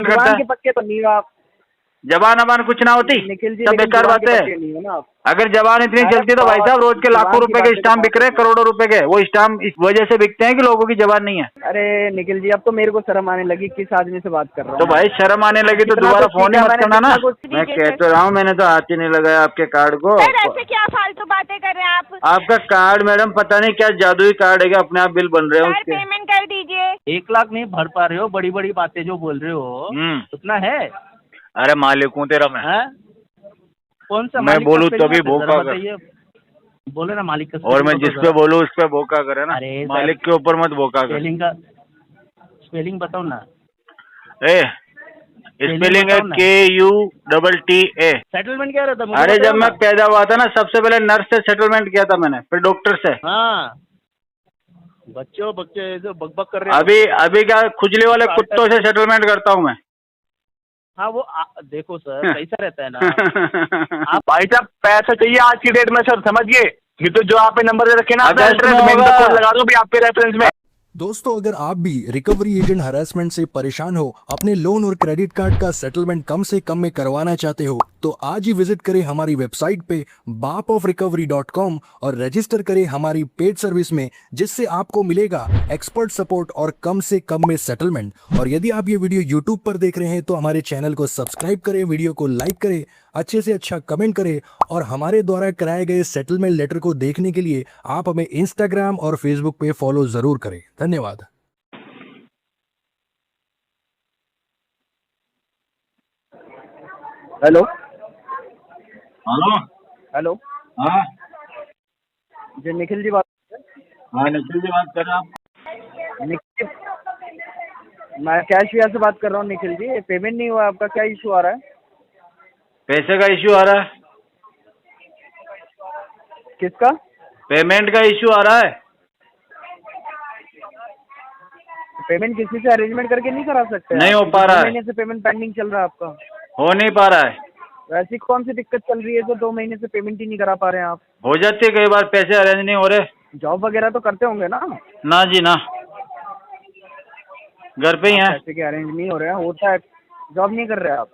करता है? पक्के तो नहीं हो आप। जबान अबान कुछ ना होती, निखिल जी, सब बेकार बात है। अगर जबान इतनी चलती तो भाई साहब रोज के लाखों रुपए के स्टाम्प बिक रहे हैं, करोड़ों रुपए के। वो स्टाम्प इस वजह से बिकते हैं कि लोगों की जबान नहीं है। अरे निखिल जी, अब तो मेरे को शर्म आने लगी, किस आदमी से बात कर रहा हूँ। तो भाई शर्म आने लगी तो दोबारा फोन ही मत करना ना। मैं कह तो रहा हूँ, मैंने तो हाथ ही नहीं लगाया आपके कार्ड को। सर ऐसे क्या फालतू बातें कर रहे हैं आप? आपका कार्ड मैडम पता नहीं क्या जादुई कार्ड है, अपने आप बिल बन रहे हैं सर उसके। पेमेंट कर दीजिए। 1 लाख नहीं भर पा रहे हो, बड़ी बड़ी बातें जो बोल रहे हो उतना है? अरे मालिक हूँ तेरा मैं। कौन सा मैं मालिक? बोलूँ तो भी भोका कर। बताइए, बोले ना मालिक का। और मैं जिस पे बोलूँ उस पे भोका करे ना। अरे मालिक के ऊपर मत भोका कर। स्पेलिंग बताओ ना। स्पेलिंग है KUTTA। सेटलमेंट क्या रहता है? अरे जब मैं पैदा हुआ था ना, सबसे पहले नर्स से सेटलमेंट किया था मैंने, फिर डॉक्टर से। हाँ, बच्चे जो बकबक कर रहे हैं। अभी क्या खुजली वाले कुत्तों से सेटलमेंट करता हूँ मैं। हाँ वो देखो सर, कैसा रहता है ना आप भाई साहब, पैसा चाहिए आज की डेट में सर, समझिए। ये तो जो आपने नंबर दे रखे ना, अगस्त में मैं होगा। कॉल लगा दूं भी आपके रेफरेंस में। दोस्तों, अगर आप भी रिकवरी एजेंट हरासमेंट से परेशान हो, अपने लोन और क्रेडिट कार्ड का सेटलमेंट कम से कम में करवाना चाहते हो, तो आज ही विजिट करें हमारी वेबसाइट पे bapofrecovery.com और रजिस्टर करें हमारी पेड सर्विस में, जिससे आपको मिलेगा एक्सपर्ट सपोर्ट और कम से कम में सेटलमेंट। और यदि आप ये वीडियो यूट्यूब पर देख रहे हैं तो हमारे चैनल को सब्सक्राइब करें, वीडियो को लाइक करें, अच्छे से अच्छा कमेंट करें, और हमारे द्वारा कराए गए सेटलमेंट लेटर को देखने के लिए आप हमें इंस्टाग्राम और फेसबुक पे फॉलो जरूर करें। धन्यवाद। Hello hello. हेलो। हाँ जी निखिल जी बात। हाँ, निखिल जी बात कर रहे हैं आप? निखिल, मैं कैशियर से बात कर रहा हूँ। निखिल जी, पेमेंट नहीं हुआ आपका, क्या इशू आ रहा है? पैसे का इश्यू आ रहा है। किसका? पेमेंट का इश्यू आ रहा है। पेमेंट किसी से अरेंजमेंट करके नहीं करा सकते? नहीं हो पा रहा है। 2 महीने से पेमेंट पेंडिंग चल रहा है आपका। हो नहीं पा रहा है। ऐसी कौन सी दिक्कत चल रही है जो 2 महीने से पेमेंट ही नहीं करा पा रहे हैं आप? हो जाती है कई बार, पैसे अरेंज नहीं हो रहे। जॉब वगैरह तो करते होंगे ना? ना जी ना, घर पे ही हैं। पैसे के अरेंज नहीं हो रहे हैं, होता है। जॉब नहीं कर रहे आप?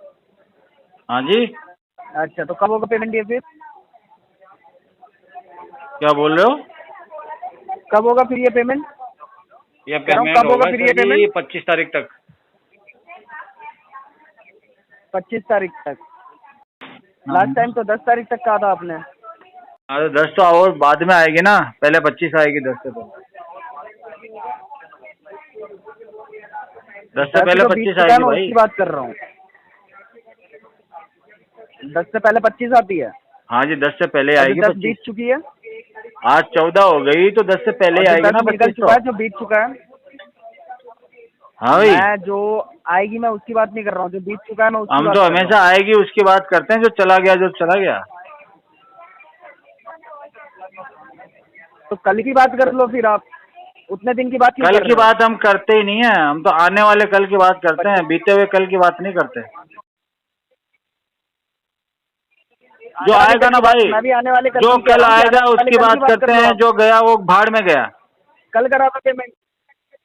हाँ जी। अच्छा, तो कब होगा पेमेंट ये फिर? क्या बोल रहे हो? कब होगा फिर ये पेमेंट? ये पेमेंट कब होगा होगा फिर ये सर जी पेमेंट? 25 तारीख तक। 25 तारीख तक? लास्ट टाइम तो 10 तारीख तक कहा था आपने। हाँ तो 10 तो और बाद में आएगी ना, पहले 25 आएगी 10 से पहले। 10 से पहले 25 आएगी भाई। उसकी बात कर रहा हूँ। 10 से पहले 25 आती है? हाँ जी, 10 से पहले आएगी। 10 बीत चुकी है। आज 14 हो गई तो 10 से पहले ही आएगी ना 25 चुका है, जो बीत चुका है। हाँ भाई, मैं जो आएगी मैं उसकी बात नहीं कर रहा हूँ, जो बीत चुका है मैं उसकी हम बात तो कर रहा हूँ। हमेशा आएगी उसकी बात करते हैं, जो चला गया जो चला गया। तो कल की बात कर लो फिर आप, उतने दिन की बात क्यों कर कल रहे की हो? बात हम करते ही नहीं है, हम तो आने वाले कल की बात करते हैं, बीते हुए कल की बात नहीं करते। जो आएगा ना भाई, मैं भी आने वाले कल जो की कल बात- आएगा आने वाले उसकी कल की बात करते कर लो हैं, आप। जो गया वो भाड़ में गया। कल करा दो पेमेंट।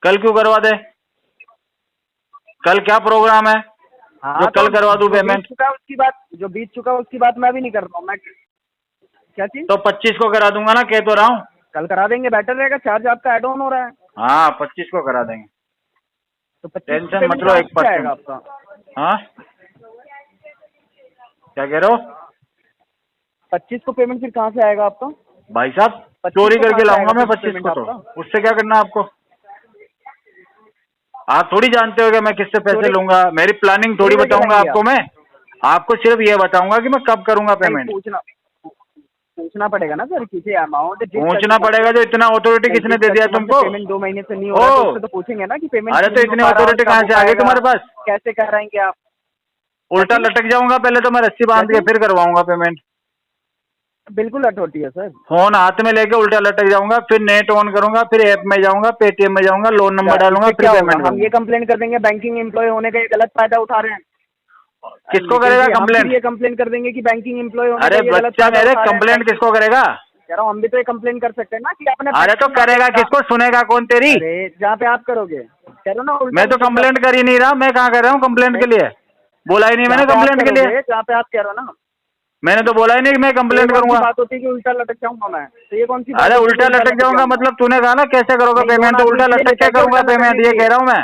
कल क्यों करवा दे? कल क्या प्रोग्राम है जो कल करवा दूं पेमेंट? उसकी बात, जो बीत चुका है उसकी बात मैं भी नहीं कर रहा हूँ। मैं क्या चीज? तो 25 को करा दूंगा ना, कह तो रहा हूँ। कल करा देंगे, बेटर रहेगा। चार्ज आपका एड ऑन हो रहा है। हाँ 25 को करा देंगे, तो 25 टेंशन मत लो। 1% आएगा आपका। हाँ क्या कह रहे हो? 25 को पेमेंट फिर कहाँ से आएगा आपका? भाई साहब 25 चोरी को करके कहाँ से लाऊंगा मैं आएगा 25 को, पेमेंट तो आपका? उससे क्या करना है आपको? आप थोड़ी जानते हो कि मैं किससे पैसे लूंगा, मेरी प्लानिंग थोड़ी बताऊंगा आपको। मैं आपको सिर्फ ये बताऊंगा कि मैं कब करूंगा पेमेंट। पूछना पड़ेगा ना सर, किसी अमाउंट पूछना पड़ेगा। जो इतना अथॉरिटी किसने दे दिया तुमको? पेमेंट 2 महीने से नहीं हो रहा है, तो उससे तो पूछेंगे ना कि पेमेंट। अरे तो इतनी अथॉरिटी कहाँ से आ गई तुम्हारे पास? कैसे कराएंगे आप? उल्टा लटक जाऊंगा, पहले तो मैं रस्सी बांध के फिर करवाऊंगा पेमेंट। बिल्कुल अथॉरिटी है सर। फोन हाथ में लेके उल्टा लटक जाऊंगा, फिर नेट ऑन करूंगा, फिर ऐप में जाऊंगा, पेटीएम में जाऊंगा, लोन नंबर डालूंगा, फिर पेमेंट। हम ये कंप्लेंट कर देंगे बैंकिंग एम्प्लॉय होने का ये गलत फायदा उठा रहे हैं। किसको करेगा कंप्लेंट? ये कंप्लेंट कर देंगे कि बैंकिंग एम्प्लॉय होने अरे का ये गलत बच्चा फायदा मेरे, उठा रहे हैं। कंप्लेंट किसको करेगा? कह रहा हूँ हम भी तो ये कंप्लेन कर सकते हैं ना कि अपने। अरे तो करेगा किसको, सुनेगा कौन तेरी? अरे जहाँ पे आप करोगे, कह रहे हो ना उल्टा। मैं तो कंप्लेंट कर ही नहीं रहा, मैं कहाँ कर रहा हूँ कंप्लेंट के लिए? बोला ही नहीं मैंने कंप्लेंट के लिए। जहाँ पे आप कह रहे हो ना, मैंने तो बोला ही नहीं कि मैं कंप्लेंट करूंगा। बात होती है कि उल्टा लटक जाऊंगा मैं, तो ये कौन सी बात? अरे उल्टा लटक जाऊंगा मतलब तूने कहा ना कैसे करोगे पेमेंट, तो उल्टा लटक क्या करूंगा पेमेंट, ये कह रहा हूँ मैं।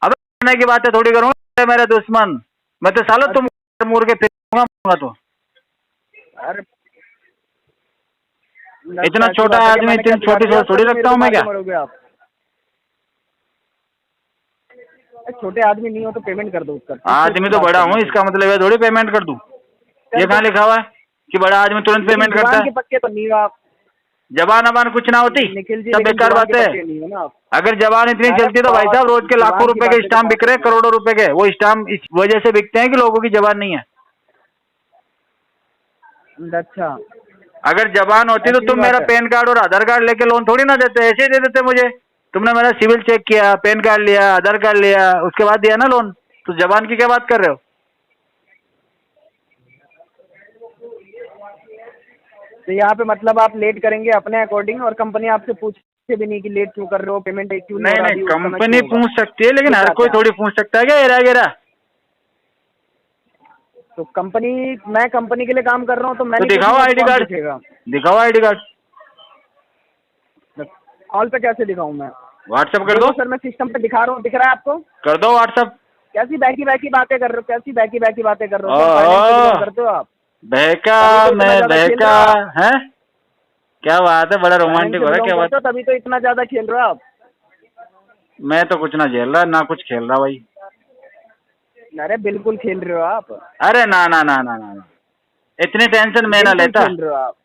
अब करने की बातें थोड़ी करूंगा मेरे दुश्मन, मैं तो सालो तुम मुड़ के फिरूंगा तो। अरे इतना छोटा आदमी, इतनी छोटी सोच थोड़ी रखता हूँ मैं क्या? आप छोटे आदमी नहीं हो तो पेमेंट कर दो उसका। आदमी तो बड़ा हूँ, इसका मतलब है थोड़ी पेमेंट कर दूं। ये कहाँ लिखा हुआ है कि बड़ा आदमी तुरंत पेमेंट करता है? पक्के तो नहीं हो आप। जबान अबान कुछ ना होती, सब बेकार बात है। अगर जबान इतनी चलती तो भाई साहब रोज के लाखों रुपए के स्टाम्प बिक रहे हैं, करोड़ों रुपए के। वो स्टाम्प इस वजह से बिकते हैं कि लोगों की जबान नहीं है। अच्छा, अगर जबान होती तो तुम मेरा पैन कार्ड और आधार कार्ड लेके लोन थोड़ी ना देते, ऐसे ही दे देते मुझे। तुमने मेरा सिविल चेक किया, पैन कार्ड लिया, आधार कार्ड लिया, उसके बाद दिया ना लोन। तो जबान की क्या बात कर रहे हो? तो यहाँ पे मतलब आप लेट करेंगे अपने अकॉर्डिंग, और कंपनी आपसे पूछे भी नहीं कि लेट क्यों कर रहे हो, पेमेंट क्यों नहीं नहीं, कंपनी पूछ सकती है लेकिन हर कोई थोड़ी पूछ सकता है क्या एरा गेरा? तो कंपनी, मैं कंपनी के लिए काम कर रहा हूँ तो मैं तो दिखाओ आईडी कार्ड, दिखाओ आईडी कार्ड। कॉल पे कैसे दिखाऊं मैं? व्हाट्सएप कर दो सर, मैं सिस्टम पे दिखा रहा हूँ, दिख रहा है आपको? कर दो व्हाट्सएप। कैसी बैकी बैकी बातें कर रहे हो, कैसी बैकी बैकी बातें कर रहे हो? करते हो आप बहका, मैं बहका है? क्या बात है, बड़ा रोमांटिक हो रहा है। क्या बात? तभी तो इतना ज्यादा खेल रहे हो आप। मैं तो कुछ ना झेल रहा ना कुछ खेल रहा भाई। अरे बिल्कुल खेल रहे हो आप। अरे ना ना ना ना ना, इतनी टेंशन मैं ना लेता। खेल रहे हो आप।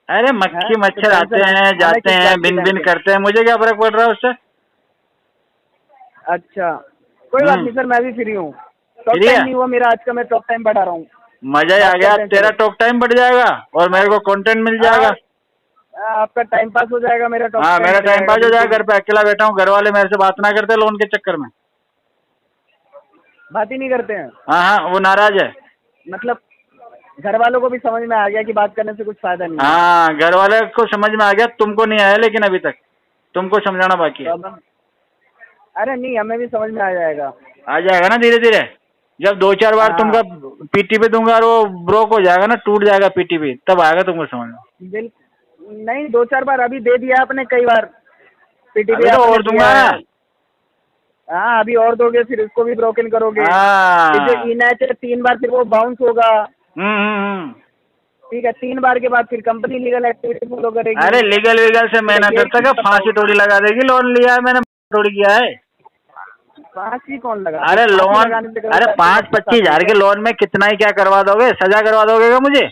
अरे मक्खी मच्छर आते हैं जाते हैं, बिन बिन करते हैं, मुझे क्या फर्क पड़ रहा है उससे? अच्छा, कोई बात नहीं सर, मैं भी फ्री हूँ। टॉक टाइम नहीं हुआ मेरा आज का, मैं टॉक टाइम बढ़ा रहा हूँ। मजा ही आ गया, तेरा टॉक टाइम बढ़ जाएगा और मेरे को कंटेंट मिल जाएगा। आपका टाइम पास हो जाएगा, मेरा टॉक। हाँ, मेरा टाइम पास हो जाएगा। घर पे अकेला बैठा हूँ, घर वाले मेरे से बात ना करते लोन के चक्कर में। बात ही नहीं करते हैं? हाँ हाँ, वो नाराज है। मतलब घर वालों को भी समझ में आ गया कि बात करने से कुछ फायदा नहीं है। हाँ, घर वाले को समझ में आ गया, तुमको नहीं आया लेकिन अभी तक तुमको समझाना बाकी है। अरे नहीं, हमें भी समझ में आ जाएगा। आ जाएगा ना धीरे धीरे, जब 2-4 बार तुमका पीटी पे दूंगा और वो ब्रोक हो जाएगा ना, टूट जाएगा पीटी पे, तब आएगा तुमको समझ में। बिल्कुल नहीं, 2-4 बार अभी दे दिया आपने, कई बार पीटी पे तो और दूंगा। हाँ, अभी और दोगे, फिर उसको भी ब्रोकन करोगे। इनएच 3 बार, फिर वो बाउंस होगा। ठीक है, 3 बार के बाद फिर कंपनी लीगल एक्टिविटी फॉलो करेगी। अरे लीगल वीगल से मैं ना करता क्या, फांसी थोड़ी लगा देगी। लोन लिया है मैंने, थोड़ी किया है। फांसी कौन लगा? अरे लोन, अरे 5-25 हजार के लोन में कितना ही क्या करवा दोगे, सजा करवा दोगे क्या मुझे?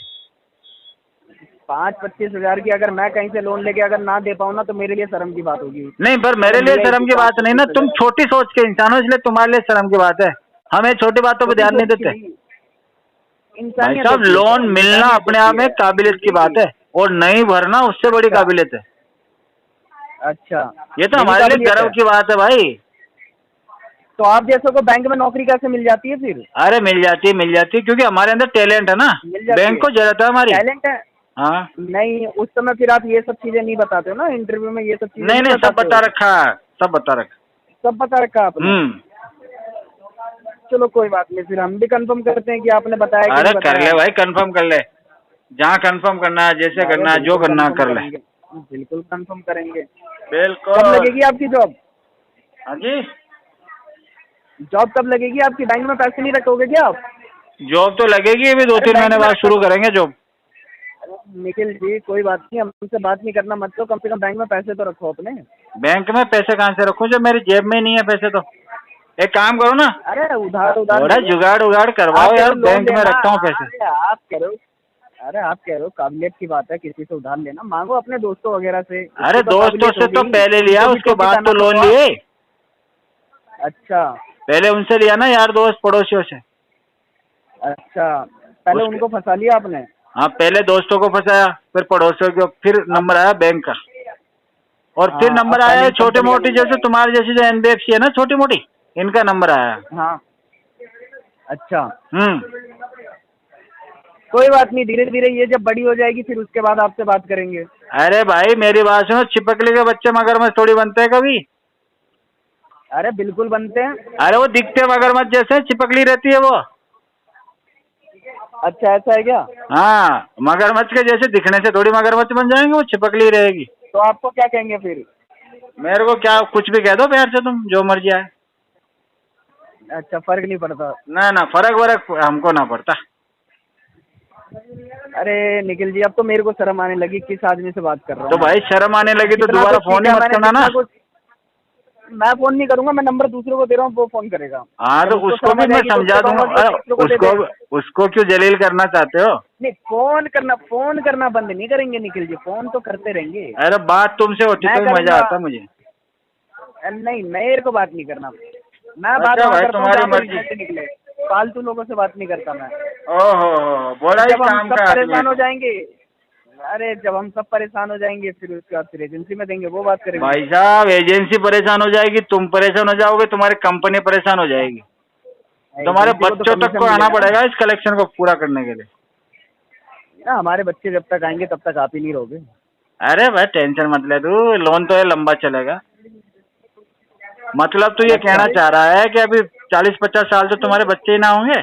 5-25 हजार की अगर मैं कहीं से लोन लेके अगर ना दे पाऊँ ना, तो मेरे लिए शर्म की बात होगी। नहीं, पर मेरे लिए शर्म की बात नहीं ना, तुम छोटी सोच के इंसान हो, इसलिए तुम्हारे लिए शर्म की बात है। हमें छोटी बातों पर ध्यान नहीं देते। भाई साहब, लोन मिलना अपने आप में काबिलियत की बात है, और नहीं भरना उससे बड़ी काबिलियत है। अच्छा, ये तो हमारे लिए गर्व की बात है भाई। तो आप जैसों को बैंक में नौकरी कैसे मिल जाती है फिर? अरे मिल जाती है, क्योंकि हमारे अंदर टैलेंट है ना, बैंक को जरूरत है हमारी। टैलेंट है? हाँ। नहीं, उस समय फिर आप ये सब चीजें नहीं बताते हो ना इंटरव्यू में, ये सब चीजें नहीं, सब बता रखा, सब बता रखा आपने। चलो कोई बात नहीं, फिर हम भी कंफर्म करते हैं कि आपने बताया। अरे कर ले भाई, कंफर्म कर ले, जहाँ कंफर्म करना है, जैसे करना है, जो करना है कर ले। बिल्कुल कंफर्म करेंगे। बिल्कुल। कब लगेगी आपकी जॉब? हाँ जी, जॉब कब लगेगी आपकी? बैंक में पैसे नहीं रखोगे क्या आप? जॉब तो लगेगी, अभी 2-3 महीने बाद शुरू करेंगे जॉब। निखिल जी, कोई बात नहीं, हमसे बात नहीं करना मत, तो कम से कम बैंक में पैसे तो रखो अपने। बैंक में पैसे कहाँ से रखूं जब मेरी जेब में नहीं है पैसे? तो एक काम करो ना, अरे उधार थोड़ा जुगाड़ करवाओ यार, बैंक में रखता हूँ पैसे। आप कह रहे हो काबिलियत की बात है, किसी से उधार लेना, मांगो अपने दोस्तों वगैरह से। अरे दोस्तों से तो पहले लिया, उसके बाद तो लोन लिए। अच्छा, पहले उनसे लिया ना, यार दोस्त पड़ोसियों से। अच्छा, पहले उनको फंसा लिया आपने? हाँ, पहले दोस्तों को फंसाया, फिर पड़ोसियों को, फिर नंबर आया बैंक का, और फिर नंबर आया है छोटी मोटी, जैसे तुम्हारी जैसी जो NBFC है ना छोटी मोटी, इनका नंबर आया। हाँ, अच्छा। कोई बात नहीं, धीरे धीरे ये जब बड़ी हो जाएगी फिर उसके बाद आपसे बात करेंगे। अरे भाई मेरी बात सुनो, छिपकली के बच्चे मगरमच्छ थोड़ी बनते हैं कभी। अरे बिल्कुल बनते हैं। अरे वो दिखते मगरमच्छ जैसे, चिपकली रहती है वो। अच्छा ऐसा है क्या? हाँ, मगरमच्छ के जैसे दिखने से थोड़ी मगरमच्छ बन जाएंगे, वो चिपकली रहेगी। तो आपको क्या कहेंगे फिर? मेरे को क्या, कुछ भी कह दो प्यार से, तुम जो मर्जी आए। अच्छा, फर्क नहीं पड़ता? ना ना, फर्क वरक हमको ना पड़ता। अरे निखिल जी, अब तो मेरे को शर्म आने लगी, किस आदमी से बात कर रहा हूँ। तो भाई शर्म आने लगी तो कितना दोबारा कुछ फोन ही किया मत मैंने, करना ना। कितना कुछ। मैं फोन नहीं करूंगा, मैं नंबर दूसरे को दे रहा हूँ, वो फोन करेगा। हाँ तो उसको भी मैं समझा दूंगा। उसको क्यों जलील करना चाहते हो? नहीं, फोन करना बंद नहीं करेंगे निखिल जी, फोन तो करते रहेंगे। अरे बात तुमसे होती तो मजा आता मुझे। नहीं, मेरे को बात नहीं करना, मैं बात अच्छा भाई, करता हूँ तुम्हारी जहाँ पे मर्जी। निकले, फालतू लोगों से बात नहीं करता मैं। ओहो, बोला ही जब हम काम सब का परेशान हो आदमी। जाएंगे, अरे जब हम सब परेशान हो जाएंगे फिर उसके बाद फिर एजेंसी में देंगे, वो बात करेंगे। भाई साहब, एजेंसी परेशान हो जाएगी, तुम परेशान हो जाओगे, तुम्हारी कंपनी परेशान हो जाएगी। तुम्हारे एजेंसी को तो बच्चों तक कमीशन को आना मिलेगा। पड़ेगा इस कलेक्शन को पूरा करने के लिए। ना, हमारे बच्चे जब तक आएंगे तब तक आप ही नहीं रहोगे। अरे भाई टेंशन मत ले तू, लोन तो ये लंबा चलेगा। मतलब तू ये कहना चाह रहा है कि अभी 40-50 साल तो तुम्हारे बच्चे ही ना होंगे?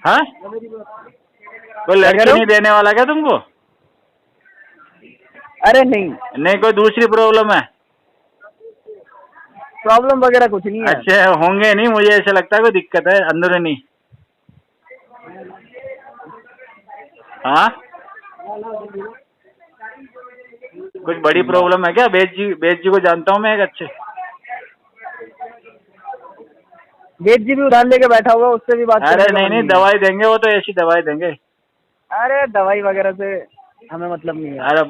हाँ, कोई लड़की नहीं देने वाला क्या तुमको? अरे नहीं, नहीं, कोई दूसरी प्रॉब्लम है? प्रॉब्लम वगैरह कुछ नहीं है। अच्छे होंगे नहीं, मुझे ऐसा लगता है कोई दिक्कत है अंदरूनी। हाँ, कुछ बड़ी प्रॉब्लम है क्या? बेच जी को जानता हूँ मैं, एक अच्छे। बेच जी भी उधार लेके बैठा हुआ, उससे भी बात अरे करने का नहीं मन नहीं, है। दवाई देंगे वो तो, ऐसी दवाई देंगे। अरे दवाई वगैरह से हमें मतलब नहीं है। अरे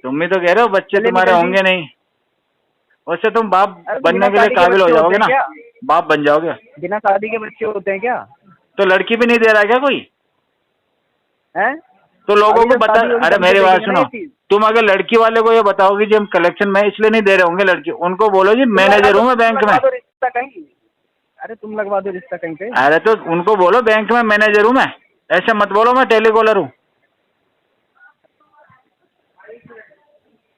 तुम भी तो कह रहे हो बच्चे चलिए तुम्हारे निकल जी। होंगे नहीं, उससे तुम बाप अरे बनने बिना के लिए शादी के काबिल हो बच्चे जाओगे होते ना, हैं क्या? बाप बन जाओगे। बिना शादी के बच्चे होते हैं क्या? तो लड़की भी नहीं दे रहा है क्या कोई? हैं? तो लोगों अभी को जब बता। शादी होगी अरे तब मेरी तो बात देखेंगे ना सुनो, ये चीज। तुम अगर लड़की वाले को ये बताओगे जी हम कलेक्शन में इसलिए नहीं दे रहे होंगे लड़की, उनको बोलो जी मैनेजर हूँ मैं बैंक में। लगवा दो रिश्ता कहीं। अरे तुम लगवा दो रिश्ता कहीं पे। अरे तो उनको बोलो बैंक में मैनेजर हूँ मैं, ऐसे मत बोलो मैं टेलीकॉलर हूँ।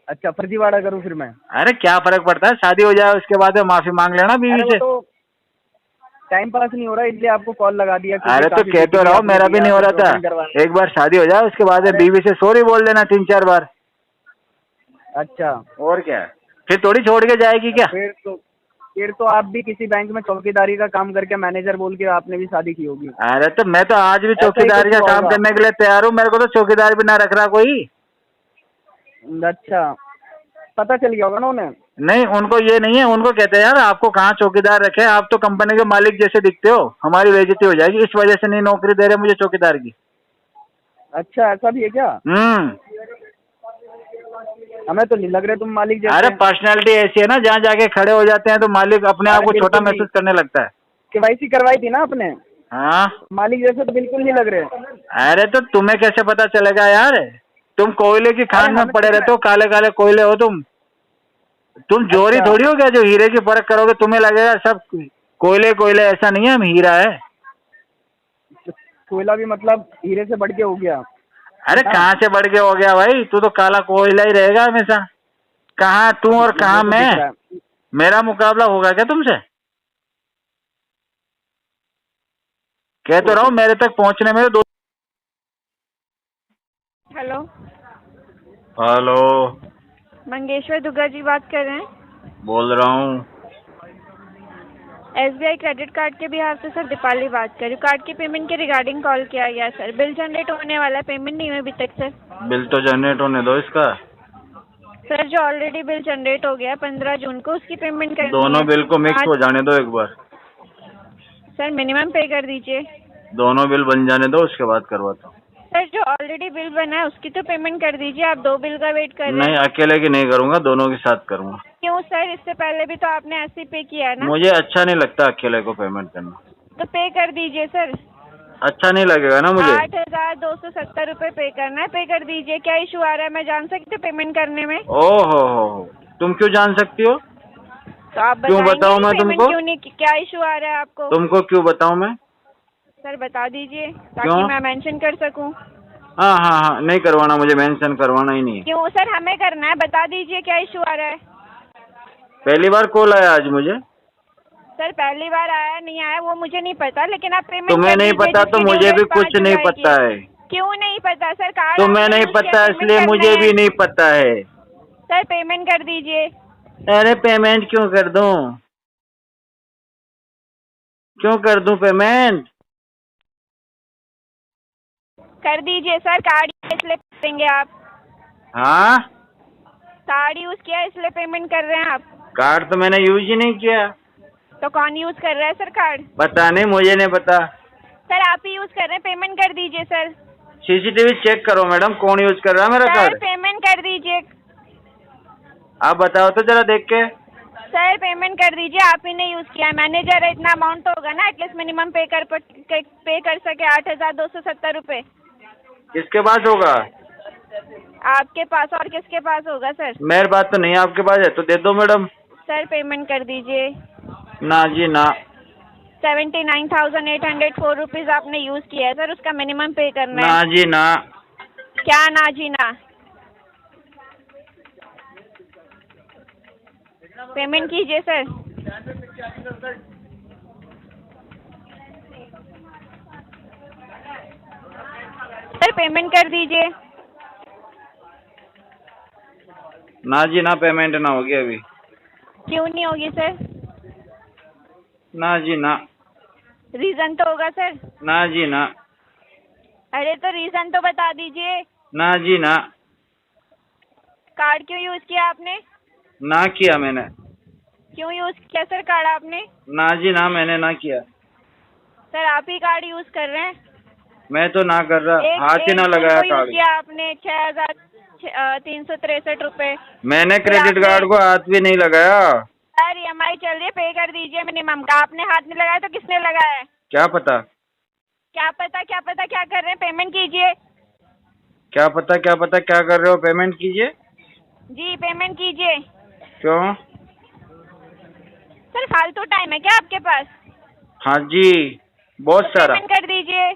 अच्छा, फर्जीवाड़ा करूँ फिर मैं? अरे क्या फर्क पड़ता है, शादी हो जाए उसके बाद माफी मांग लेना बीवी अरे से। वो तो टाइम पास नहीं हो रहा इसलिए आपको कॉल लगा दिया। क्योंकि अरे तो काफी कह तो busy रहा हूँ, आपने मेरा भी दिया, नहीं हो रहा था। shopping करवाना। एक बार शादी हो जाए उसके बाद अरे- बीवी से सॉरी बोल देना 3-4 बार। अच्छा, और क्या, फिर थोड़ी छोड़ के जाएगी क्या? फिर तो आप भी किसी बैंक में चौकीदारी का काम करके मैनेजर बोल के आपने भी शादी की होगी। अरे तो मैं तो आज भी ऐसा ही चौकीदारी कुछ का काम होगा। करने के लिए तैयार हूँ, मेरे को तो चौकीदार भी ना रख रहा कोई। अच्छा, पता चल गया होगा ना उन्हें? नहीं, उनको ये नहीं है, उनको कहते हैं यार आपको कहाँ चौकीदार रखे, आप तो कंपनी के मालिक जैसे दिखते हो, हमारी बेइज्जती हो जाएगी, इस वजह से नहीं नौकरी दे रहे मुझे चौकीदार की। अच्छा, ऐसा भी है क्या? हमें तो नहीं लग रहे तुम मालिक जैसे। अरे पर्सनैलिटी ऐसी है ना, जहाँ जाके खड़े हो जाते हैं तो मालिक अपने आप को अरे छोटा बिल्कुल महसूस करने लगता है। केवाईसी करवाई थी ना आपने? हाँ। मालिक जैसे तो बिल्कुल नहीं लग रहे। अरे तो तुम्हें कैसे पता चलेगा यार, तुम कोयले की खान में हमें पड़े दिख रहते हो, काले काले कोयले हो तुम जोरी अच्छा। थोड़ी हो गया जो हीरे की परख करोगे तुम्हें लगेगा सब कोयले कोयले, ऐसा नहीं है, हम हीरा है। कोयला भी मतलब हीरे से बढ़ के हो गया? अरे कहाँ से बढ़ के हो गया भाई, तू तो काला कोयला ही रहेगा हमेशा। कहाँ तू और कहाँ मुझे तो दिख रहा मैं, है। मेरा मुकाबला होगा क्या तुमसे? कह तो रहा हूँ मेरे तक पहुँचने में 2। हेलो, हेलो, मंगेश्वर दुग्गा जी बात कर रहे हैं? बोल रहा हूँ। SBI क्रेडिट कार्ड के बिहाफ से सर दीपाली बात कर रही हूँ। कार्ड की पेमेंट के रिगार्डिंग कॉल किया गया सर। बिल जनरेट होने वाला है, पेमेंट नहीं हुई अभी तक सर। बिल तो जनरेट होने दो इसका। सर जो ऑलरेडी बिल जनरेट हो गया 15 जून को, उसकी पेमेंट करनी दोनों है। बिल को मिक्स हो जाने दो एक बार। सर मिनिमम पे कर दीजिए। दोनों बिल बन जाने दो, उसके बाद करवाता हूँ। सर जो ऑलरेडी बिल बना है उसकी तो पेमेंट कर दीजिए, आप 2 बिल का वेट कर रहे नहीं, हैं। अकेले की नहीं करूँगा, दोनों के साथ करूँगा। क्यों सर, इससे पहले भी तो आपने ऐसे ही पे किया है ना? मुझे अच्छा नहीं लगता अकेले को पेमेंट करना। तो पे कर दीजिए सर। अच्छा नहीं लगेगा ना मुझे। 8,270 रुपये पे करना है, पे कर दीजिए। क्या इशू आ रहा है मैं जान सकती हूँ पेमेंट करने में? ओहो, तुम क्यों जान सकती हो? तो आप क्यों बताएंगे बताऊं मैं payment तुमको? क्यों नहीं, क्या इशू आ रहा है आपको? तुमको क्यों बताऊं मैं? सर बता दीजिए ताकि क्यों? मैं मेंशन कर सकूं। हाँ हाँ हाँ, नहीं करवाना, मुझे मेंशन करवाना ही नहीं है। क्यों सर, हमें करना है, बता दीजिए क्या इशू आ रहा है। पहली बार कॉल आया आज मुझे। सर पहली बार आया नहीं आया वो मुझे नहीं पता, लेकिन आप पेमेंट तुम्हें नहीं पता तो मुझे भी कुछ नहीं पता है। क्यों नहीं पता सर? कार्ड तुम्हें नहीं पता इसलिए मुझे भी नहीं पता है। सर पेमेंट कर दीजिए। अरे पेमेंट क्यों कर दूं? क्यों कर दूं पेमेंट? कर दीजिए सर, कार्ड इसलिए करेंगे आप? हाँ, कार्ड यूज किया इसलिए पेमेंट कर रहे हैं आप? कार्ड तो मैंने यूज ही नहीं किया। तो कौन यूज कर रहा है सर कार्ड? पता नहीं, मुझे नहीं पता। सर आप ही यूज कर रहे हैं, पेमेंट कर दीजिए सर। सीसीटीवी चेक करो मैडम, कौन यूज कर रहा है मेरा सर कार्ड? पेमेंट कर दीजिए। आप बताओ तो जरा देख के। सर पेमेंट कर दीजिए, आप ही ने यूज किया है। मैनेजर है, इतना अमाउंट तो होगा ना, एटलीस्ट मिनिमम पे कर सके 8,270 रुपए। किसके पास होगा? आपके पास और किसके पास होगा सर? मेरे पास तो नहीं, आपके पास है तो दे दो मैडम। सर पेमेंट कर दीजिए। ना जी ना। 79,804 रुपीज आपने यूज किया है सर, उसका मिनिमम पे करना ना है। जी ना। क्या ना जी ना? पेमेंट कीजिए सर। सर पेमेंट कर दीजिए। ना जी ना, पेमेंट ना होगी अभी। क्यों नहीं होगी सर? ना जी ना। रीजन तो होगा सर। ना जी ना। अरे तो रीजन तो बता दीजिए। ना जी ना। कार्ड क्यों यूज किया आपने? ना किया मैंने। क्यों यूज किया सर कार्ड आपने? ना जी ना, मैंने ना किया। सर आप ही कार्ड यूज कर रहे हैं। मैं तो ना कर रहा, हाथ ही ना लगाया यूज कार्ड। किया आपने 6,363 रुपए। मैंने क्रेडिट कार्ड को हाथ भी नहीं लगाया। सर EMI चल रही है, पे कर दीजिए मिनिमम का। आपने हाथ नहीं लगाया तो किसने लगाया है? क्या पता? क्या पता क्या पता क्या कर रहे हैं? पेमेंट कीजिए। क्या पता क्या पता क्या कर रहे हो? पेमेंट कीजिए। जी पेमेंट कीजिए। क्यों? सर फालतू टाइम है क्या आपके पास? हाँ जी, बहुत सारा। पेमेंट कर दीजिए।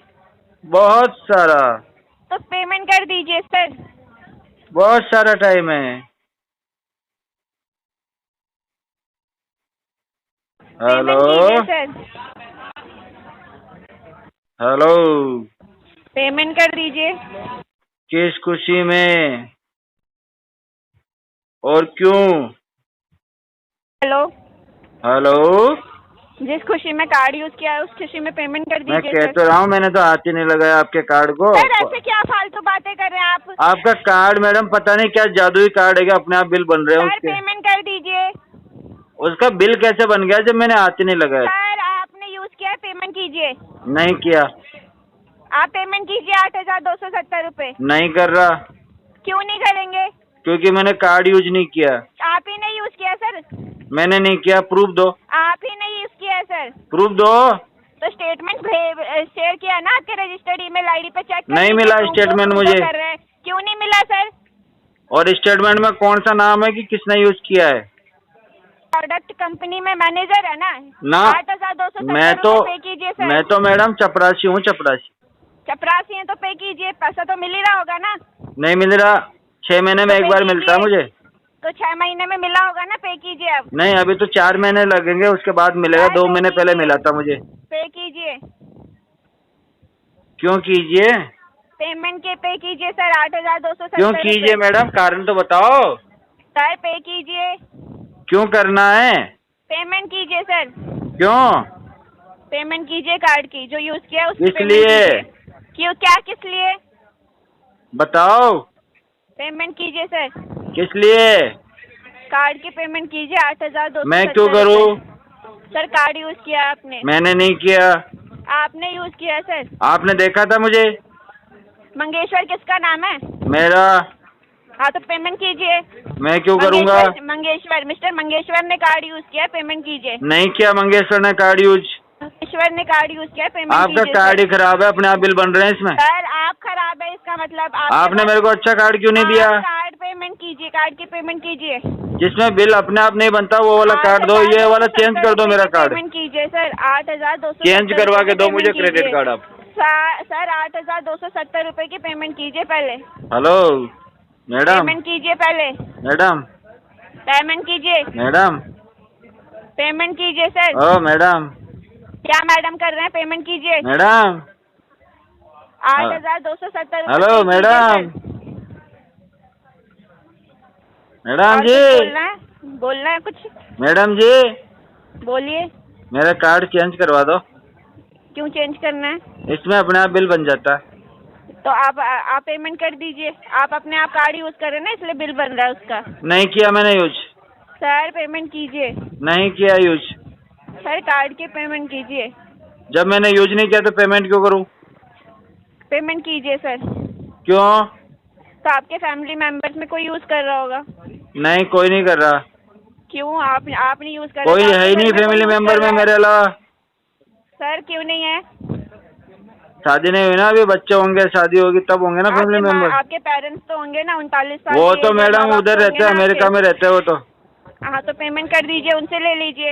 बहुत सारा। तो पेमेंट कर दीजिए सर। बहुत सारा टाइम है। हेलो पेमेंट कीजिए सर। हेलो। पेमेंट कर दीजिए। किस खुशी में और क्यों? हेलो। हेलो। जिस खुशी में कार्ड यूज किया है उस खुशी में पेमेंट कर मैं दीजिए कह सर। तो रहा हूँ, मैंने तो हाथ ही नहीं लगाया आपके कार्ड को। सर ऐसे क्या फालतू बातें कर रहे हैं आप? आपका कार्ड मैडम पता नहीं क्या जादुई कार्ड है, क्या अपने आप बिल बन रहे हैं सर उसके? पेमेंट कर दीजिए। उसका बिल कैसे बन गया जब मैंने हाथ ही नहीं लगाया? सर आपने यूज किया है, पेमेंट कीजिए। नहीं किया। आप पेमेंट कीजिए 8,270 रुपए। नहीं कर रहा। क्यों नहीं करेंगे? क्योंकि मैंने कार्ड यूज नहीं किया। आप ही ने यूज किया सर। मैंने नहीं किया, प्रूफ दो। आप ही ने यूज किया है सर। प्रूफ दो। तो स्टेटमेंट शेयर किया ना आपके रजिस्टर्ड ईमेल आईडी पे, चेक कर नहीं लीजिए, मिला proof स्टेटमेंट proof मुझे। कर रहे हैं। क्यों नहीं मिला सर? और स्टेटमेंट में कौन सा नाम है कि किसने यूज किया है? प्रोडक्ट कंपनी में मैनेजर है ना। ना। 8,270 पे कीजिए सर। मैं तो मैडम चपरासी हूँ, चपरासी। चपरासी है तो पे कीजिए, पैसा तो मिल ही रहा होगा ना। नहीं मिल रहा, 6 महीने में तो एक बार मिलता है मुझे। तो 6 महीने में मिला होगा ना, पे कीजिए अब। नहीं, अभी तो 4 महीने लगेंगे, उसके बाद मिलेगा। 2 महीने पहले मिला था मुझे। पे कीजिए। क्यों कीजिए? पेमेंट के पे कीजिए सर 8,270। क्यों कीजिए मैडम, कारण तो बताओ। सर पे कीजिए। क्यों करना है? पेमेंट कीजिए सर। क्यों? पेमेंट कीजिए कार्ड की जो यूज किया उसकी किस पेमेंट लिए? कीजिए। क्यों, क्या किस लिए? बताओ। पेमेंट कीजिए सर। किस लिए? कार्ड की पेमेंट कीजिए 8,270। मैं क्यों करूं? सर कार्ड यूज किया आपने। मैंने नहीं किया। आपने यूज किया सर। आपने देखा था मुझे? मंगेश्वर किसका नाम है? मेरा। हाँ तो पेमेंट कीजिए। मैं क्यों करूंगा? मंगेश्वर मिस्टर मंगेश्वर ने कार्ड यूज किया, पेमेंट कीजिए। नहीं किया मंगेश्वर ने कार्ड यूज। मंगेश्वर ने कार्ड यूज किया, पेमेंट आपका कीजिए। कार्ड ही खराब है, अपने आप बिल बन रहे हैं इसमें। सर आप खराब है इसका मतलब आपने मेरे को अच्छा कार्ड क्यों नहीं दिया? कार्ड पे पेमेंट कीजिए, कार्ड की पेमेंट कीजिए। जिसमें बिल अपने आप नहीं बनता वो वाला कार्ड दो, ये वाला चेंज कर दो मेरा कार्ड। पेमेंट कीजिए सर, 8,270 चेंज करवा के दो मुझे क्रेडिट कार्ड आप। सर 8,270 रुपए की पेमेंट कीजिए पहले। हेलो मैडम, पेमेंट कीजिए पहले, मैडम, पेमेंट कीजिए, मैडम, पेमेंट कीजिए सर। ओ मैडम, क्या मैडम कर रहे हैं? पेमेंट कीजिए। मैडम, 8,270 रुपए। हेलो मैडम, मैडम जी, बोलना है कुछ? मैडम जी, बोलिए। मेरा कार्ड चेंज करवा दो। क्यों चेंज करना है? इसमें अपने आप बिल बन जाता है। तो आप पेमेंट कर दीजिए। आप अपने आप कार्ड यूज कर रहे हैं ना, इसलिए बिल बन रहा है उसका। नहीं किया मैंने यूज। सर पेमेंट कीजिए। नहीं किया यूज। सर कार्ड की पेमेंट कीजिए। जब मैंने यूज नहीं किया तो पेमेंट क्यों करूं? पेमेंट कीजिए सर। क्यों? तो आपके फैमिली मेंबर्स में कोई यूज कर रहा होगा। नहीं, कोई नहीं कर रहा। क्यों? आप नहीं यूज कर? कोई है ही नहीं फैमिली मेंबर में मेरे अलावा। सर क्यों नहीं है? शादी नहीं हुई ना, अभी बच्चे होंगे, शादी होगी तब होंगे ना फैमिली मेंबर। आपके पेरेंट्स तो होंगे ना, 39 साल। वो तो मैडम उधर रहते हैं, अमेरिका में रहते हैं वो तो। हाँ तो पेमेंट कर दीजिए, उनसे ले लीजिए।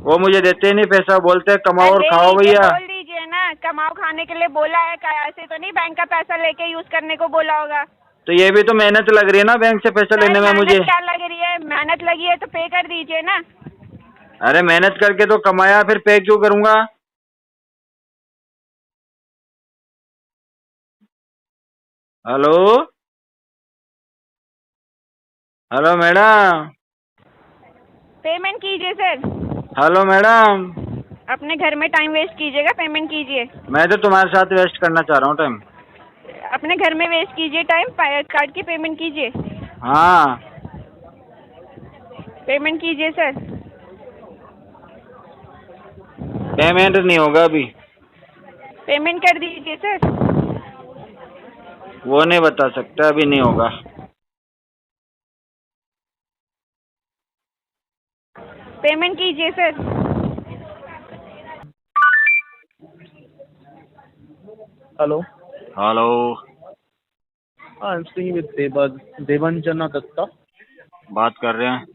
वो मुझे देते ही नहीं पैसा, बोलते हैं कमाओ और खाओ भैया। बोल दीजिए ना, कमाओ खाने के लिए बोला है, ऐसे तो नहीं बैंक का पैसा लेके यूज करने को बोला होगा। तो ये भी तो मेहनत लग रही है ना बैंक से पैसा लेने में मुझे। क्या लग रही है? मेहनत लगी है तो पे कर दीजिए ना। अरे मेहनत करके तो कमाया, फिर पे क्यों करूंगा? हेलो, हेलो मैडम, पेमेंट कीजिए सर। Hello madam. अपने घर में टाइम वेस्ट कीजिएगा, पेमेंट कीजिए। मैं तो तुम्हारे साथ वेस्ट करना चाह रहा हूँ टाइम। अपने घर में वेस्ट कीजिए टाइम, कार्ड की पेमेंट कीजिए। हाँ पेमेंट कीजिए सर। पेमेंट नहीं होगा अभी। पेमेंट कर दीजिए सर। वो नहीं बता सकता, अभी नहीं होगा। पेमेंट कीजिए sir. Hello, hello, I am speaking with Devanjana Dutta. बात कर रहे हैं।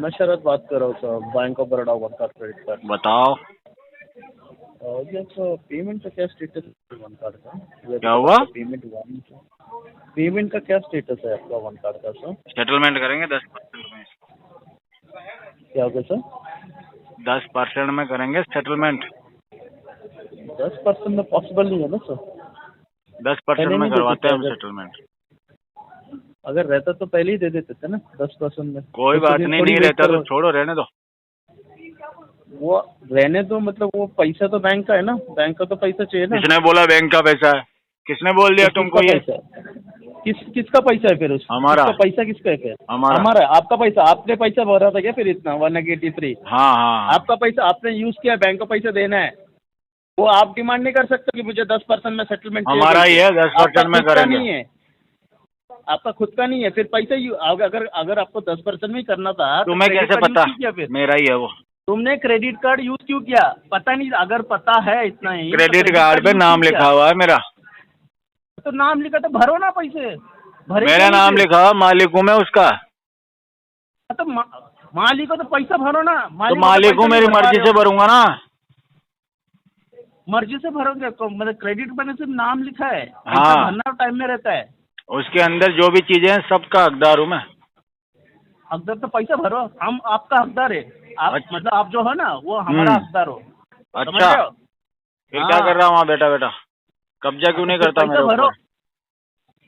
मैं शरद बात कर रहा हूँ sir, bank of Baroda one card credit card. बताओ यस, पेमेंट का क्या स्टेटस है वन कार्ड का? क्या हुआ? पेमेंट का क्या स्टेटस है आपका वन कार्ड का सर? सेटलमेंट करेंगे 10% में। क्या होगा सर? 10% में करेंगे सेटलमेंट। 10% में पॉसिबल नहीं है ना सर? 10% में करवाते हैं हम सेटलमेंट। अगर रहता तो पहले ही दे देते थे ना 10% में। कोई बात नहीं, नहीं रहता तो छोड़ो, रहने दो। वो रहने दो मतलब वो पैसा तो बैंक का है ना, बैंक का तो पैसा चाहिए ना। किसने बोला बैंक का पैसा है? किसने बोल दिया तुमको ये? किसका पैसा है फिर? हमारा पैसा किसका है फिर? हमारा। आपका पैसा, आपने पैसा भरा था क्या फिर इतना 183? हाँ हाँ, आपका पैसा आपने यूज किया, बैंक का पैसा देना है। वो आप डिमांड नहीं कर सकते कि मुझे 10% में सेटलमेंट। हमारा ही है, 10% में करेंगे। नहीं है, आपका खुद का नहीं है, फिर पैसा अगर आपको 10% में करना था। तुम्हें कैसे पता? मेरा ही है वो। तुमने क्रेडिट कार्ड यूज क्यों किया? पता नहीं, अगर पता है इतना ही। क्रेडिट कार्ड पे नाम लिखा हुआ है मेरा। तो नाम लिखा तो भरो ना पैसे। मेरा नाम लिखा हुआ, मालिक हूँ मैं उसका। तो मालिक को तो पैसा भरो ना। तो मालिक हूँ, मेरी मर्जी से भरूंगा ना। मर्जी से भरोगे तो मतलब क्रेडिट पर सिर्फ नाम लिखा है। हाँ, भरना टाइम में रहता है। उसके अंदर जो भी चीजें हैं सबका हकदार हूँ मैं। हकदार तो पैसा भरो, हम आपका हकदार है। आप मतलब आप जो हो ना वो हमारा हकदार हो। अच्छा, फिर क्या कर रहा हूँ वहाँ बेटा? कब्जा क्यों नहीं करता मेरे ऊपर?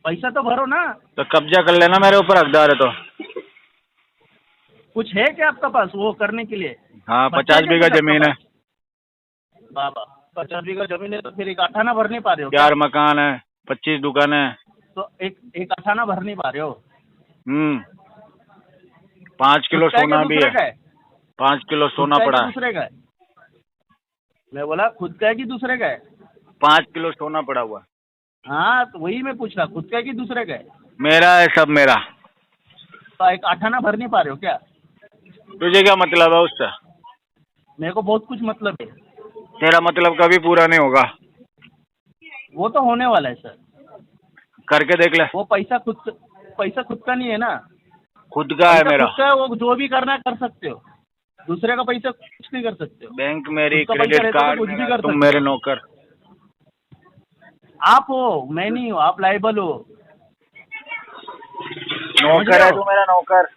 पैसा तो भरो ना। तो कब्जा कर लेना मेरे ऊपर, हकदार है तो। कुछ है क्या आपका पास वो करने के लिए? हाँ, 50 बीघा जमीन है। बाबा 50 बीघा जमीन है तो फिर एक आठाना भर नहीं पा रहे हो? 4 मकान है, 25 दुकान है। तो एक आठाना भर नहीं पा रहे हो? 5 किलो सोना भी है। 5 किलो सोना पड़ा है। दूसरे का है? मैं बोला खुद का है कि दूसरे का है? 5 किलो सोना पड़ा हुआ। हाँ तो वही मैं पूछ रहा, खुद का है कि दूसरे का है? मेरा है, सब मेरा। तो एक आठाना भर नहीं पा रहे हो क्या? तुझे क्या मतलब है उससे? मेरे को बहुत कुछ मतलब है। तेरा मतलब कभी पूरा नहीं होगा। वो तो होने वाला है सर। करके देख ले। वो पैसा खुद पैसा खुद का नहीं है ना, खुद का है पैसा मेरा। खुद का है, वो जो भी करना है कर सकते हो, दूसरे का पैसा कुछ नहीं कर सकते हो। बैंक मेरी, उसका पैसा क्रेडिट रहता तो कार्ड कुछ भी मेरा, कर तुम सकते मेरे हो। नौकर। आप हो, मैं नहीं हूँ, आप लाइबल हो। नौकर है तू मेरा नौकर।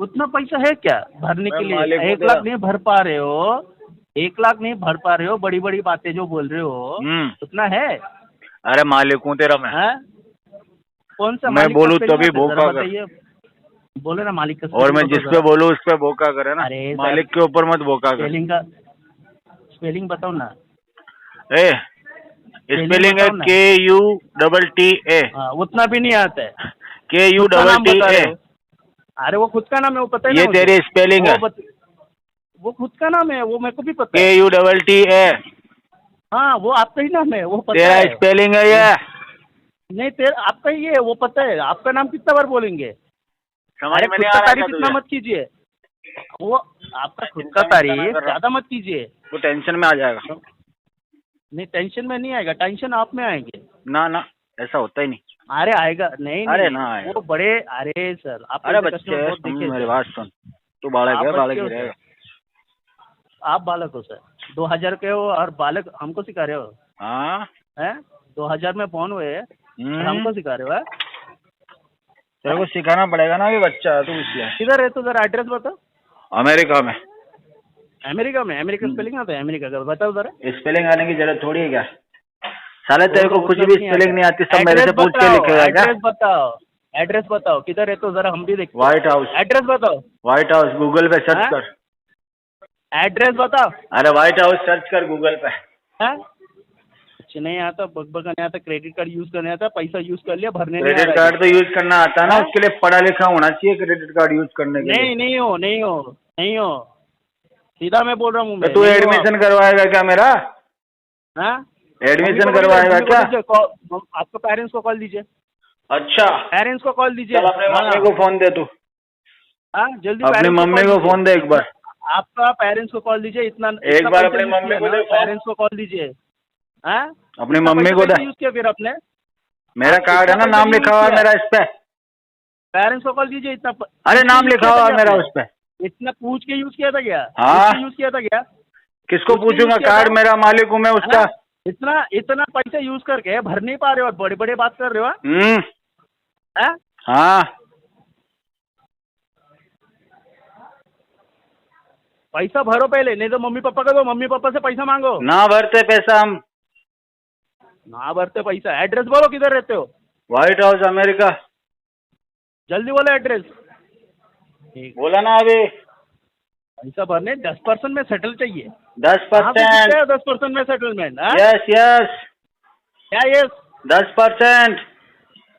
उतना पैसा है क्या भरने मैं के लिए? मालिक हूँ 1 तेरा। लाख नहीं भर पा रहे हो, 1 लाख नहीं भर पा रहे हो, बड़ी बड़ी बातें जो बोल रहे हो, उतना है? अरे मालिक हूँ तेरा मैं। हैं? कौन सा मैं मालिक का बोलूँ spelling तभी आता है? जरा भोका कर। बताइए, बोले ना मालिक का और मैं spelling जिस बताओ पे जरा। बोलूँ उस पे भोका करे ना। अरे सर, मालिक के ऊपर मत भोका कर। स्पेलिंग बताओ ना। ए स्पेलिंग है बताओ ना। KUTTA। हाँ, उतना भी नहीं आता है। खुद का नाम बता KUTTA। रहे हो। अरे वो खुद का नाम है, वो पता है ना ये मुझे। तेरी स्पेलिंग है। वो खुद का नाम है, वो मेरे को भी पता है। KUTTA। हाँ, वो आपका ही नाम है, वो पता तेरा है। स्पेलिंग है ये। नहीं, तेरा आपका ही है, वो पता है। आपका नाम कितना बार बोलेंगे? समझ अरे में खुद नहीं आ का रहा तारीफ था इतना तुझे? मत कीजिए। वो आपका खुद चिंता का मत करना तारीफ कर रहा हूँ। ज्यादा मत कीजिए। वो टेंशन में आ जाएगा। नहीं, टेंशन में नहीं आएगा, टेंशन आप में आएंगे। ना ना, ऐसा होता ही नहीं। अरे आएगा, नहीं अरे नहीं, ना आएगा। वो बड़े, अरे सर आप अरे ऐसे बच्चे कस्टमर बहुत सुन देखे मेरी सर। बात सुन। तू बालक आप है, बालक बच्चे ही हो रहेगा। सर, आप बालक हो सर। 2000 के हो और बालक हमको सिखा रहे हो हाँ। हैं? 2000 में फोन हुए और हमको सिखा रहे हो हैं? तेरे को सिखाना पड़ेगा ना, अभी बच्चा है तू इसलिए। किधर है तो जरा एड्रेस बताओ। अमेरिका में। अमेरिका में? अमेरिका स्पेलिंग आता है अमेरिका का? बताओ जरा। स्पेलिंग आने की जरूरत थोड़ी है क्या? साले तेरे को कुछ उतना भी नहीं स्पेलिंग आता। नहीं आती, सब मेरे से पूछ के बताओ, लिखेगा क्या? एड्रेस बताओ, एड्रेस बताओ, किधर है तो जरा हम भी देखते हैं। White house. एड्रेस बताओ। व्हाइट हाउस गूगल पे सर्च हाँ? कर। एड्रेस बताओ। अरे व्हाइट हाउस सर्च कर गूगल पे। हैं? कुछ नहीं आता, बकबक नहीं आता, क्रेडिट कार्ड यूज करने आता, पैसा यूज कर लिया, भरने नहीं आ क्रेडिट रहा है। कार्ड तो यूज करना आता है ना, हाँ? उसके लिए पढ़ा लिखा होना चाहिए क्रेडिट कार्ड यूज करने के लिए। नहीं, नहीं हो, नहीं हो, नहीं हो, सीधा मैं बोल रहा हूँ। तो तू एडमिशन करवाएगा क्या मेरा? हाँ? एडमिशन करवाएगा क्या? आपके पेरेंट्स को कॉल दीजिए। अच्छा, पेरेंट्स को कॉल दीजिए। चल अपने मम्मी को फोन दे तू। हाँ, जल्दी अपनी parents मम्मी call को दीजिए। फोन दे एक बार। आपका पेरेंट्स को कॉल दीजिए। इतना एक बार अपनी मम्मी को दे phone। पेरेंट्स को कॉल दीजिए। हाँ? अपनी मम्मी को दे। यूज किया फिर अपने मेरा कार्ड है ना, नाम लिखा हुआ है मेरा इस पे। पेरेंट्स को कॉल दीजिए। इतना अरे नाम लिखा हुआ है मेरा उस पे। इतना पूछ के यूज किया था क्या? हाँ। यूज किया था क्या? किसको उसके पूछूंगा? use किया कार्ड था? मेरा, मालिक हूँ मैं उसका। हाँ? इतना इतना पैसा यूज करके भर नहीं पा रहे हो और बड़े बड़े बात कर रहे हो? हाँ? हाँ। पैसा भरो पहले, नहीं तो मम्मी पापा का दो, मम्मी पापा से पैसा मांगो। ना भरते पैसा हम। ना भरते पैसा। एड्रेस बोलो, किधर रहते हो? White house America. जल्दी बोलो एड्रेस। ठीक। बोला ना अभी। पैसा भरने 10% में सेटल चाहिए। 10%। 10% में सेटलमेंट? Yes yes. क्या ये 10%।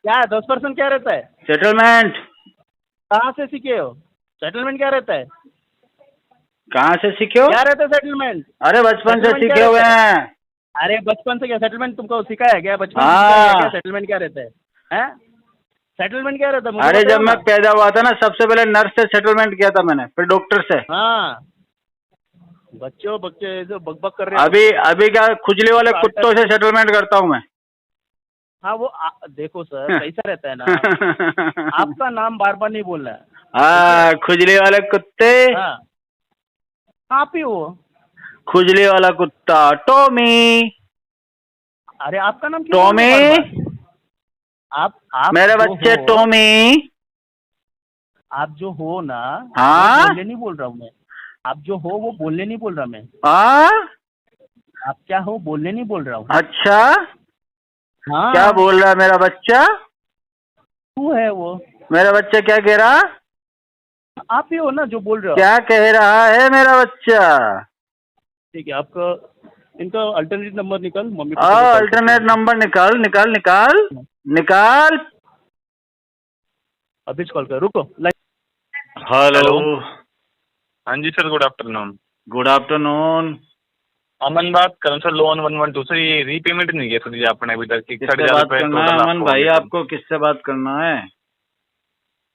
क्या 10% क्या रहता है? सेटलमेंट। कहाँ से सीखे हो? सेटलमेंट क्या रहता है? कहाँ से सीखे हो? क्या रहता है सेटलमेंट? अरे बचपन से settlement सीखे क्या हुए रहता है? हैं। अरे बचपन से क्या सेटलमेंट तुमको सिखाया है क्या? बचपन से हाँ। सिखाया है क्या सेटलमेंट क्या रहता है? हैं? सेटलमेंट क्या रहता है मुझे अरे बताओ जब मैं ना। पैदा हुआ था ना, सबसे पहले नर्स से सेटलमेंट किया था मैंने, फिर डॉक्टर से। हाँ, बच्चे जो बकबक कर रहे हैं। अभी अभी क्या खुजली वाले कुत्तों से सेटलमेंट करता हूँ मैं। हाँ, वो देखो सर, कैसा रहता है ना, आपका नाम बार बार नहीं बोलना है। हाँ, खुजली वाले कुत्ते। हाँ, आप ही हो। खुजली वाला कुत्ता टॉमी। अरे आपका नाम क्यों टॉमी। बोल रहे हो बार-बार? आप मेरे जो बच्चे हो- टॉमी। आप जो हो ना, हाँ? वो बोलने नहीं बोल रहा हूँ मैं। आप जो हो वो बोलने नहीं बोल रहा मैं। हाँ? आप क्या हो बोलने नहीं बोल रहा हूँ। अच्छा, हाँ, क्या बोल रहा है मेरा बच्चा? तू है वो। मेरा बच्चा क्या कह रहा? आप ही हो ना जो बोल रहे हो। क्या कह रहा है मेरा बच्चा? ठीक है, आपका इनका अल्टरनेट नंबर निकाल, मम्मी अल्टरनेट नंबर निकाल निकाल निकाल निकाल। अभी कॉल कर, रुको। हेलो। हाँ जी sir, good afternoon. Good afternoon. Aman बात कर रहा हूँ सर, लोन 112 सर, ये रीपेमेंट नहीं किया सर जी आपने अभी तक। किससे बात करना है अमन भाई? आपको किससे बात करना है?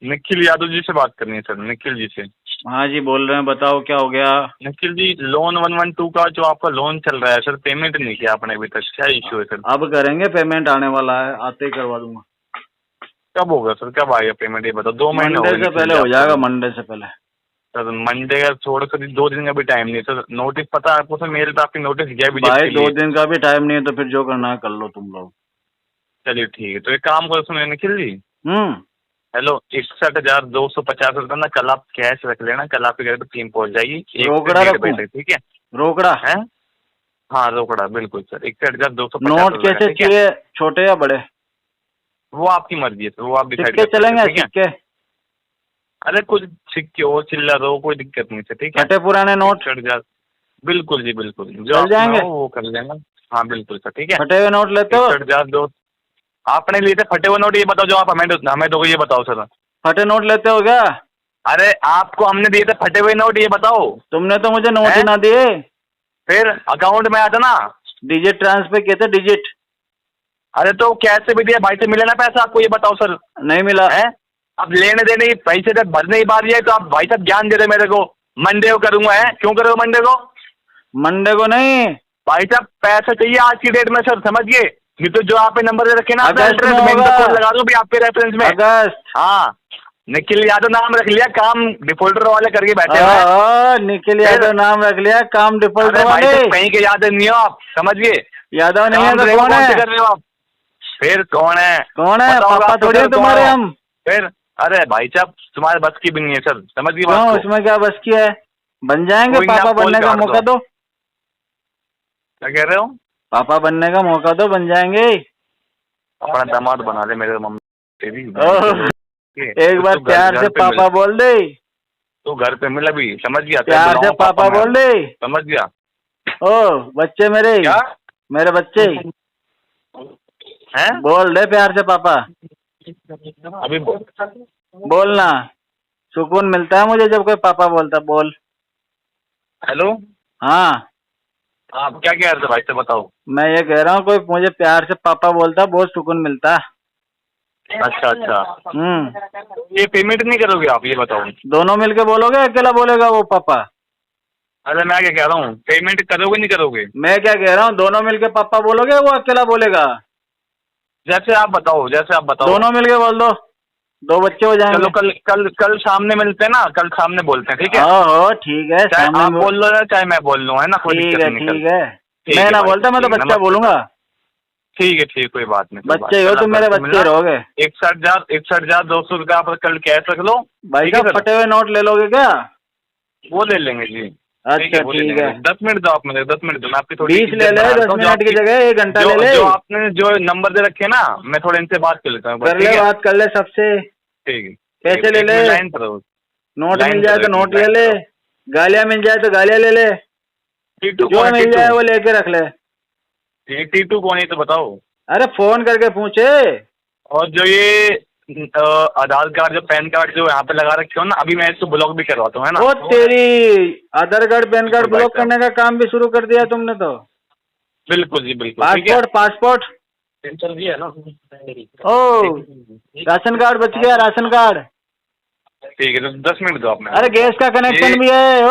निखिल यादव जी से बात करनी है सर, निखिल जी से। हाँ जी, बोल रहे हैं, बताओ क्या हो गया? निखिल जी, लोन 112 का जो आपका लोन चल रहा है सर, पेमेंट नहीं किया आपने अभी तक, क्या इश्यू है सर? अब करेंगे, पेमेंट आने वाला है, आते ही करवा दूंगा। कब होगा सर, कब आएगा पेमेंट ये बताओ? 2 महीने मंडे से पहले हो जाएगा, मंडे से पहले। सर मंडे का छोड़ कर 2 दिन का भी टाइम नहीं सर। नोटिस पता है आपको सर, मेल पे आपकी नोटिस गया भी भाई 2 दिन का भी टाइम नहीं है तो फिर जो करना है कर लो तुम लोग। चलिए ठीक है, तो एक काम करो सुनिए निखिल जी। हेलो, 61,250 रुपये ना कल आप कैश रख लेना, कल आपके घर पे टीम पहुंच जाएगी। रोकड़ा रखूं? ठीक है, रोकड़ा है? हाँ रोकड़ा बिल्कुल सर, 61,250। नोट कैसे चाहिए, छोटे या बड़े? वो आपकी मर्जी है सर, वो आप डिसाइड सिक्के चलेंगे, सिक्के? अरे कुछ सिक्के हो चिल्लर हो कोई दिक्कत नहीं सर, ठीक है। फटे पुराने नोट? बिल्कुल जी बिल्कुल, जो चल जाएंगे वो कर लेना। हाँ बिल्कुल सर, ठीक है। फटे हुए नोट लेते हो? 61,200 आपने लिए थे फटे हुए नोट, ये बताओ जो आप हमें दोगे, ये बताओ सर। फटे नोट लेते हो क्या? अरे आपको हमने दिए थे फटे हुए नोट, ये बताओ। तुमने तो मुझे नोट ही ना दिए। फिर अकाउंट में आता ना, डिजिट ट्रांसफर किए थे, डिजिट। अरे तो कैश से भी दिया, भाई से मिले ना पैसा आपको, ये बताओ सर। नहीं मिला है? अब लेने देने पैसे जब भरने की बारी है तो आप भाई साहब ज्ञान दे रहे मेरे को। मंडे को करूंगा, है क्यों करोगे मंडे को? मंडे को नहीं भाई साहब पैसा चाहिए आज की डेट में सर, समझिए। ये तो जो आप नंबर दे रखे ना, अगस्त में मैं होगा। कॉल लगा दूं भी आपके रेफरेंस में। अगस्त। हाँ निखिल यादव नाम रख लिया, काम डिफॉल्टर वाले करके बैठे हुए। निखिल यादव नाम रख लिया, काम डिफॉल्टर वाले। कहीं के यादव नहीं हो आप, समझिए। यादव नहीं है तो कौन है? कर रहे हो आप? फिर कौन है? कौन है? पापा थोड़ी है तुम्हारे हम। फिर अरे भाई साहब तुम्हारे बस की भी नहीं है सर, समझिए। क्यों, उसमें क्या बस की है? बन जाएंगे, पापा बनने का मौका दो। क्या कह रहे हो? पापा बनने का मौका दो, बन जाएंगे। अपना दामाद बना ले मेरे मम्मी तेरी। एक बार प्यार से पापा बोल दे। तो घर पे मिला भी, समझ गया? प्यार से पापा बोल दे, समझ गया? ओ बच्चे मेरे, क्या मेरे बच्चे हैं? बोल दे प्यार से पापा। अभी बोलना, सुकून मिलता है मुझे जब कोई पापा बोलता। बोल। हेलो, हाँ आप क्या कह रहे थे भाई से बताओ? मैं ये कह रहा हूँ, कोई मुझे प्यार से पापा बोलता, बहुत सुकून मिलता। अच्छा अच्छा, ये पेमेंट नहीं करोगे आप, ये बताओ? दोनों मिलके बोलोगे, अकेला बोलेगा वो पापा? अरे मैं क्या कह रहा हूँ, पेमेंट करोगे नहीं करोगे? मैं क्या कह रहा हूँ, दोनों मिलके पापा बोलोगे, वो अकेला बोलेगा? जैसे आप बताओ, जैसे आप बताओ। दोनों मिलके बोल दो, 2 बच्चे हो जाएंगे। चलो कल कल कल सामने मिलते हैं ना, कल सामने बोलते हैं, ठीक है? हो ठीक है, चाहे सामने आप बोल लो चाहे मैं बोल लूँ, है ना? कोई ठीक दिक्कत है, नहीं। ठीक है। ठीक मैं है ना भाई, बोलता, मैं तो ठीक है, बच्चा बोलूंगा। ठीक है कोई बात नहीं। बच्चे हो तुम, मेरे बच्चे रहोगे। 61,200 रुपया आप कल कैश रख लो भाई साहब। फटे हुए नोट ले लोगे क्या? वो ले लेंगे जी। अच्छा ठीक है। 10 मिनट दो आप मुझे, 10 मिनट दो, मैं आपकी थोड़ी 20 ले ले, 10 मिनट की जगह 1 घंटा ले ले। जो आपने जो नंबर दे रखे ना, मैं थोड़ा इनसे बात कर लेता हूँ। कर ले, बात कर ले सबसे। ठीक है, पैसे ले ले, लाइन पर रहो। नोट मिल जाए तो नोट ले ले, गालियाँ मिल जाए तो गालियाँ ले ले, जो मिल जाए वो लेके रख ले। T2 कौन है तो बताओ? अरे फोन करके पूछे। और जो ये आधार कार्ड, जो पैन कार्ड जो यहाँ पे लगा रखे हो ना, अभी मैं इसको ब्लॉक भी करवाता हूँ, है ना? वो तेरी आधार कार्ड पैन कार्ड ब्लॉक करने का काम भी शुरू कर दिया तुमने तो। बिल्कुल जी बिल्कुल। पासपोर्ट, पासपोर्ट चल रही है ना? ओ राशन कार्ड बच गया, राशन कार्ड। ठीक है, तो 10 मिनट दो आप। अरे गैस का कनेक्शन भी है। ओ